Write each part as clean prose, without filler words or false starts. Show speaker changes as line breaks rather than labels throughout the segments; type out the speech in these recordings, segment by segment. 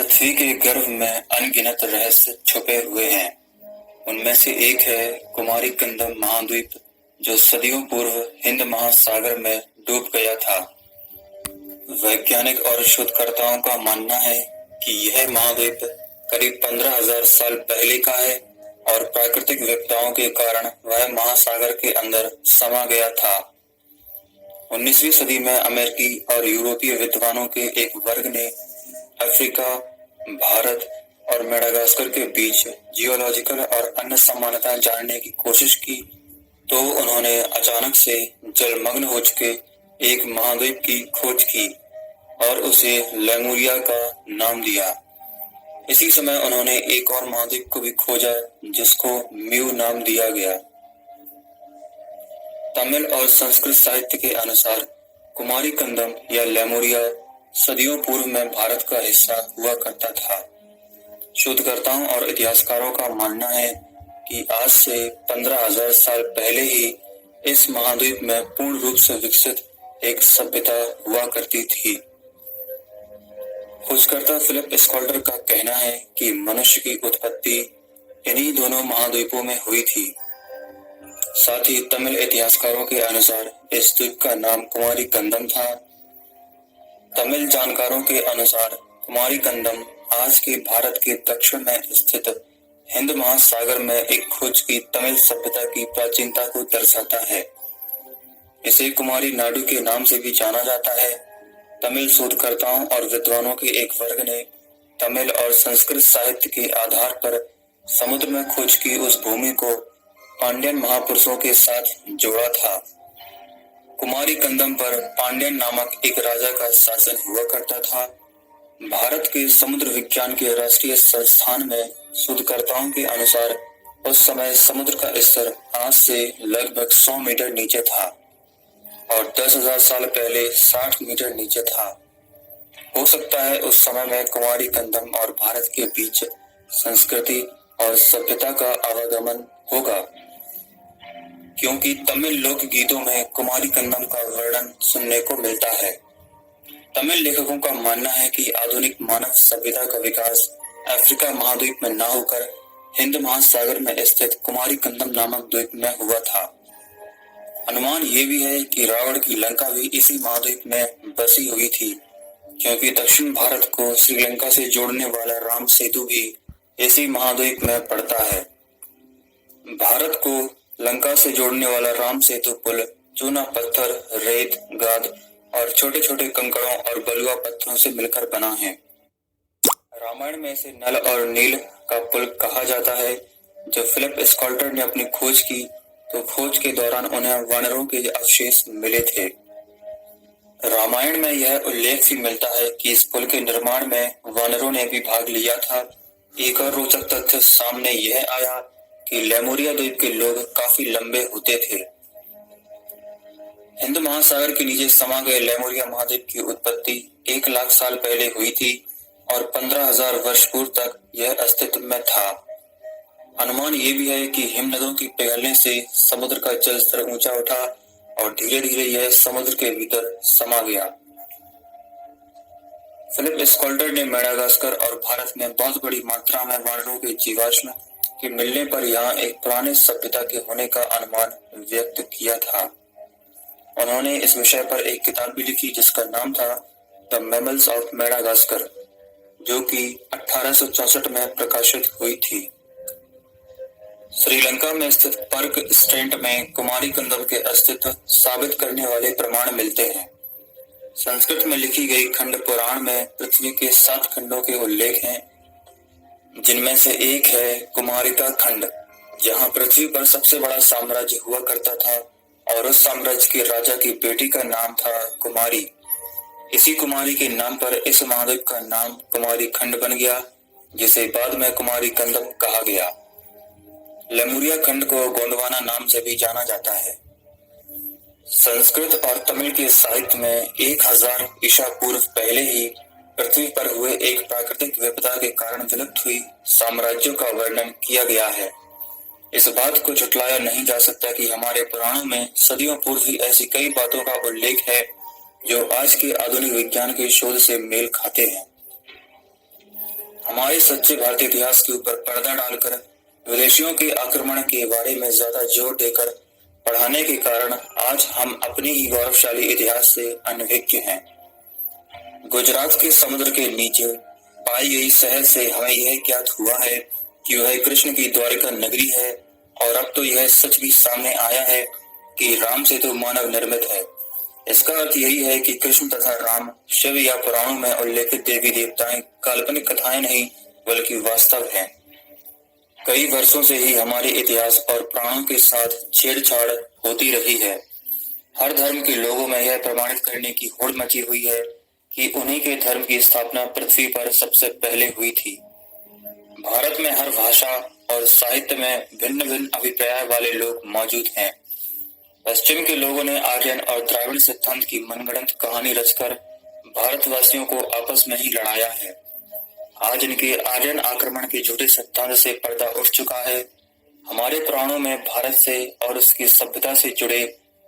पृथ्वी के गर्भ में अनगिनत रहस्य छुपे हुए हैं। उनमें से एक है कुमारी कंदम महाद्वीप, जो सदियों पूर्व हिंद महासागर में डूब गया था। वैज्ञानिक और शोधकर्ताओं का मानना है कि यह महाद्वीप करीब 15,000 साल पहले का है और प्राकृतिक विपदाओं के कारण वह महासागर के अंदर समा गया था। 19वीं सदी में अमेरिकी और यूरोपीय विद्वानों के एक वर्ग ने अफ्रीका, भारत और मेडागास्कर के बीच जियोलॉजिकल और अन्य समानताएं जानने की कोशिश की, तो उन्होंने अचानक से जलमग्न हो चुके एक महाद्वीप की खोज की और उसे लेमुरिया का नाम दिया। इसी समय उन्होंने एक और महाद्वीप को भी खोजा जिसको म्यू नाम दिया गया। तमिल और संस्कृत साहित्य के अनुसार कुमारी कंदम या लेमुरिया सदियों पूर्व में भारत का हिस्सा हुआ करता था। शोधकर्ताओं और इतिहासकारों का मानना है कि आज से 15,000 साल पहले ही इस महाद्वीप में पूर्ण रूप से विकसित एक सभ्यता हुआ करती थी। खोजकर्ता फिलिप स्कॉल्टर का कहना है कि मनुष्य की उत्पत्ति इन्हीं दोनों महाद्वीपों में हुई थी। साथ ही तमिल इतिहासकारों के अनुसार इस द्वीप का नाम कुमारी कंदम था। तमिल जानकारों के अनुसार कुमारी कंदम आज के भारत के दक्षिण में स्थित हिंद महासागर में एक खोज की तमिल सभ्यता की प्राचीनता को दर्शाता है। इसे कुमारी नाडु के नाम से भी जाना जाता है। तमिल शोधकर्ताओं और विद्वानों के एक वर्ग ने तमिल और संस्कृत साहित्य के आधार पर समुद्र में खोज की उस भूमि को पांड्यन महापुरुषों के साथ जोड़ा था। कुमारी कंदम पर पांड्यन नामक एक राजा का शासन हुआ करता था। भारत के समुद्र विज्ञान के राष्ट्रीय संस्थान में शोधकर्ताओं के अनुसार उस समय समुद्र का स्तर आज से लगभग 100 मीटर नीचे था और 10,000 साल पहले 60 मीटर नीचे था। हो सकता है उस समय में कुमारी कंदम और भारत के बीच संस्कृति और सभ्यता का आवागमन होगा, क्योंकि तमिल लोक गीतों में कुमारी कंदम का वर्णन सुनने को मिलता है। तमिल लेखकों का मानना है कि आधुनिक मानव सभ्यता का विकास अफ्रीका महाद्वीप में न होकर हिंद महासागर में स्थित कुमारी कंदम नामक द्वीप में हुआ था। अनुमान ये भी है कि रावण की लंका भी इसी महाद्वीप में बसी हुई थी, क्योंकि दक्षिण भारत को श्रीलंका से जोड़ने वाला राम सेतु भी इसी महाद्वीप में पड़ता है। भारत को लंका से जोड़ने वाला राम सेतु पुल चूना पत्थर, रेत, गाद और छोटे छोटे कंकड़ों और बलुआ पत्थरों से मिलकर बना है। रामायण में इसे नल और नील का पुल कहा जाता है। जब फिलिप स्कॉल्टर ने अपनी खोज की तो खोज के दौरान उन्हें वानरों के अवशेष मिले थे। रामायण में यह उल्लेख भी मिलता है कि इस पुल के निर्माण में वानरों ने भी भाग लिया था। एक और रोचक तथ्य सामने यह आया कि लेमुरिया द्वीप के लोग काफी लंबे होते थे। हिंद महासागर के नीचे समा गए लेमुरिया महाद्वीप की उत्पत्ति 1 लाख साल पहले हुई थी और 15,000 वर्ष पूर्व तक यह अस्तित्व में था। अनुमान ये भी है कि हिमनदों की पिघलने से समुद्र का जल स्तर ऊंचा उठा और धीरे धीरे यह समुद्र के भीतर समा गया। फिलिप स्कॉल्टर ने मेडागास्कर और भारत में बहुत बड़ी मात्रा में वानरों के जीवाश्म के मिलने पर यहाँ एक पुराने सभ्यता के होने का अनुमान व्यक्त किया था। उन्होंने इस विषय पर एक किताब भी लिखी जिसका नाम था द मैमल्स ऑफ मेडागास्कर, जो कि 1864 में प्रकाशित हुई थी। श्रीलंका में स्थित पर्क स्ट्रेंट में कुमारी कंदम के अस्तित्व साबित करने वाले प्रमाण मिलते हैं। संस्कृत में लिखी गई खंड पुराण में पृथ्वी के 7 खंडों के उल्लेख हैं, जिनमें से एक है कुमारिका खंड, जहां पृथ्वी पर सबसे बड़ा साम्राज्य हुआ करता था और उस साम्राज्य के राजा की बेटी का नाम था कुमारी। इसी कुमारी के नाम पर इस महाद्वीप का नाम कुमारी खंड बन गया, जिसे बाद में कुमारी कंदम कहा गया। लेमुरिया खंड को गोंडवाना नाम से भी जाना जाता है। संस्कृत और तमिल के साहित्य में 1000 ईसा पूर्व पहले ही पृथ्वी पर हुए एक प्राकृतिक विपदा के कारण विलुप्त हुई साम्राज्यों का वर्णन किया गया है। इस बात को झुटलाया नहीं जा सकता कि हमारे पुराणों में सदियों पूर्व ही ऐसी कई बातों का उल्लेख है जो आज के आधुनिक विज्ञान के शोध से मेल खाते हैं। हमारे सच्चे भारतीय इतिहास के ऊपर पर्दा डालकर विदेशियों के आक्रमण के बारे में ज्यादा जोर देकर पढ़ाने के कारण आज हम अपने ही गौरवशाली इतिहास से अनभिज्ञ हैं। गुजरात के समुद्र के नीचे पाई गई शहर से हमें यह ज्ञात हुआ है कि वह कृष्ण की द्वारिका नगरी है, और अब तो यह सच भी सामने आया है कि राम सेतु मानव निर्मित है। इसका अर्थ यही है कि कृष्ण तथा राम शिव या पुराणों में उल्लेखित देवी देवताएं काल्पनिक कथाएं नहीं बल्कि वास्तव हैं। कई वर्षों से ही हमारे इतिहास और प्राणों के साथ छेड़छाड़ होती रही है। हर धर्म के लोगों में यह प्रमाणित करने की होड़ मची हुई है कि उन्हीं के धर्म की स्थापना पृथ्वी पर सबसे पहले हुई थी। भारत में हर भाषा और साहित्य में भिन्न भिन्न अभिप्राय वाले लोग मौजूद हैं। पश्चिम के लोगों ने आर्यन और द्राविड़ सिद्धांत की मनगढ़ंत कहानी रचकर भारतवासियों को आपस में ही लड़ाया है। आज इनके आर्यन आक्रमण के झूठे सिद्धांत से पर्दा उठ चुका है। हमारे पुराणों में भारत से और उसकी सभ्यता से जुड़े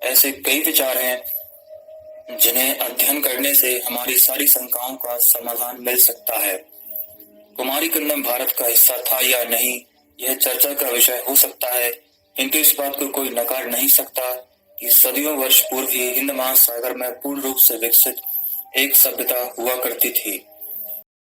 ऐसे कई विचार हैं जिन्हें अध्ययन करने से हमारी सारी शंकाओं का समाधान मिल सकता है। कुमारी खंडम भारत का हिस्सा था या नहीं, यह चर्चा का विषय हो सकता है, किंतु इस बात को कोई नकार नहीं सकता कि सदियों वर्ष पूर्व ही हिंद महासागर में पूर्ण रूप से विकसित एक सभ्यता हुआ करती थी।